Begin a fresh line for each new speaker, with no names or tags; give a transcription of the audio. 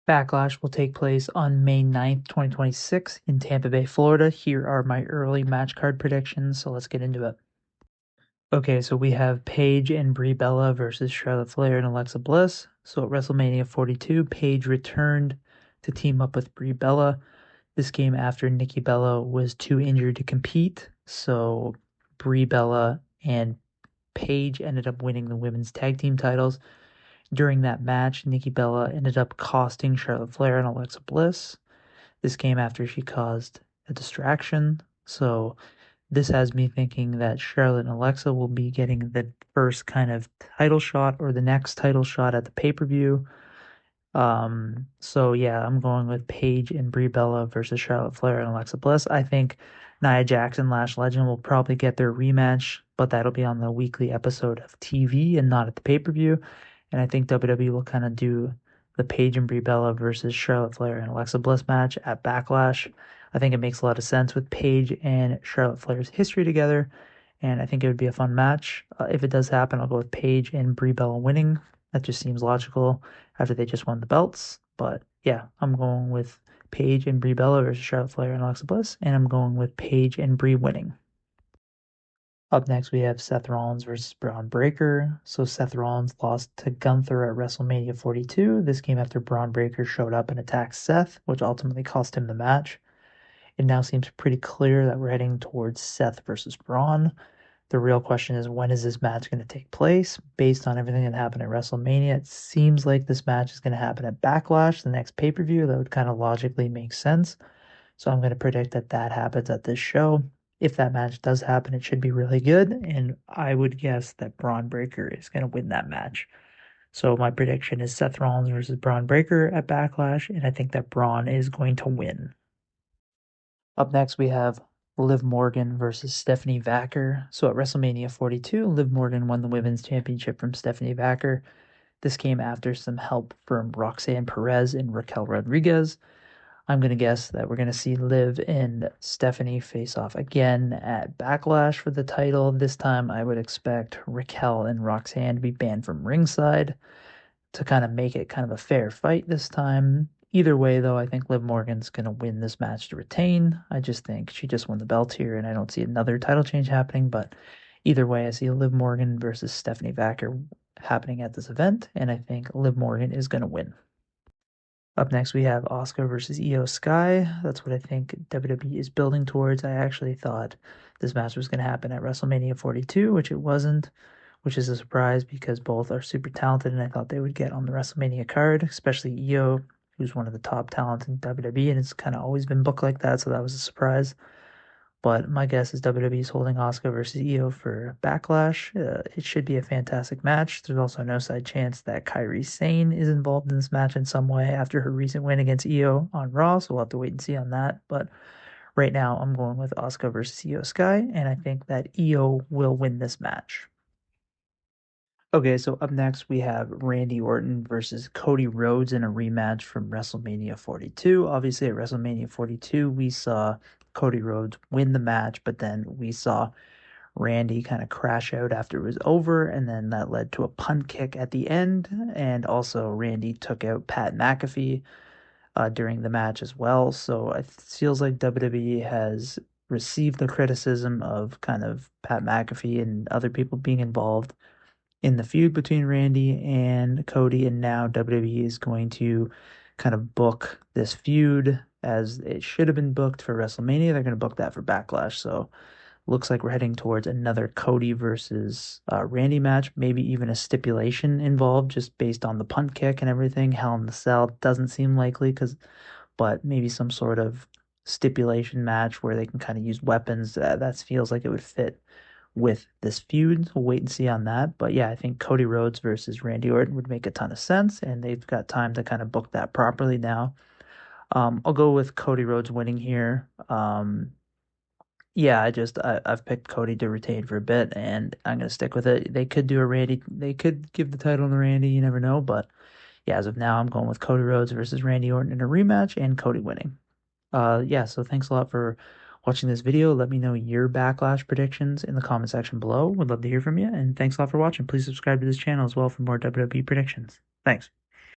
Backlash will take place on May 9th, 2026 in Tampa Bay, Florida. Here are my early match card predictions, so let's get into it. Okay, so we have Paige and Brie Bella versus Charlotte Flair and Alexa Bliss. So at WrestleMania 42, Paige returned to team up with Brie Bella. This came after Nikki Bella was too injured to compete, so Brie Bella and Paige ended up winning the women's tag team titles. During that match, Nikki Bella ended up costing Charlotte Flair and Alexa Bliss. This came after she caused a distraction. So this has me thinking that Charlotte and Alexa will be getting the first kind of title shot or the next title shot at the pay-per-view. So yeah, I'm going with Paige and Brie Bella versus Charlotte Flair and Alexa Bliss. I think Nia Jax and Lash Legend will probably get their rematch, but that'll be on the weekly episode of TV and not at the pay-per-view. And I think WWE will kind of do the Paige and Brie Bella versus Charlotte Flair and Alexa Bliss match at Backlash. I think it makes a lot of sense with Paige and Charlotte Flair's history together, and I think it would be a fun match. If it does happen, I'll go with Paige and Brie Bella winning. That just seems logical after they just won the belts. But yeah, I'm going with Paige and Brie Bella versus Charlotte Flair and Alexa Bliss, and I'm going with Paige and Brie winning. Up next, we have Seth Rollins versus Braun Breaker. So Seth Rollins lost to Gunther at WrestleMania 42. This came after Braun Breaker showed up and attacked Seth, which ultimately cost him the match. It now seems pretty clear that we're heading towards Seth versus Braun. The real question is, when is this match going to take place? Based on everything that happened at WrestleMania, it seems like this match is going to happen at Backlash, the next pay-per-view. That would kind of logically make sense. So I'm going to predict that that happens at this show. If that match does happen, it should be really good, and I would guess that Braun Breaker is going to win that match. So my prediction is Seth Rollins versus Braun Breaker at Backlash, and I think that Braun is going to win. Up next, we have Liv Morgan versus Stephanie Vacker. So at WrestleMania 42, Liv Morgan won the women's championship from Stephanie Vacker. This came after some help from Roxanne Perez and Raquel Rodriguez. I'm going to guess that we're going to see Liv and Stephanie face off again at Backlash for the title. This time, I would expect Raquel and Roxanne to be banned from ringside to kind of make it kind of a fair fight this time. Either way, though, I think Liv Morgan's going to win this match to retain. I just think she just won the belt here, and I don't see another title change happening. But either way, I see Liv Morgan versus Stephanie Vacker happening at this event, and I think Liv Morgan is going to win. Up next, we have Asuka versus Io Sky. That's what I think WWE is building towards. I actually thought this match was going to happen at WrestleMania 42, which it wasn't, which is a surprise because both are super talented, and I thought they would get on the WrestleMania card, especially Io, who's one of the top talents in WWE, and it's kind of always been booked like that, so that was a surprise. But my guess is WWE is holding Asuka versus Io for Backlash. It should be a fantastic match. There's also no side chance that Kairi Sane is involved in this match in some way after her recent win against Io on Raw, so we'll have to wait and see on that. But right now, I'm going with Asuka versus Io Sky, and I think that Io will win this match. Okay, so up next we have Randy Orton versus Cody Rhodes in a rematch from WrestleMania 42. Obviously, at WrestleMania 42, we saw Cody Rhodes win the match, but then we saw Randy kind of crash out after it was over, and then that led to a punt kick at the end, and also Randy took out Pat McAfee during the match as well. So it feels like WWE has received the criticism of kind of Pat McAfee and other people being involved in the feud between Randy and Cody, and now WWE is going to kind of book this feud as it should have been booked for WrestleMania. They're going to book that for Backlash, so looks like we're heading towards another Cody versus Randy match, maybe even a stipulation involved just based on the punt kick and everything. Hell in the Cell doesn't seem likely, but maybe some sort of stipulation match where they can kind of use weapons. That feels like it would fit with this feud. We'll wait and see on that. But yeah, I think Cody Rhodes versus Randy Orton would make a ton of sense, and they've got time to kind of book that properly now. I'll go with Cody Rhodes winning here. Yeah, I've picked Cody to retain for a bit, and I'm gonna stick with it. They could do a Randy, they could give the title to Randy, you never know, but yeah, as of now, I'm going with Cody Rhodes versus Randy Orton in a rematch and Cody winning. Yeah, so thanks a lot for watching this video. Let me know your Backlash predictions in the comment section below. Would love to hear from you, and thanks a lot for watching. Please subscribe to this channel as well for more WWE predictions. Thanks.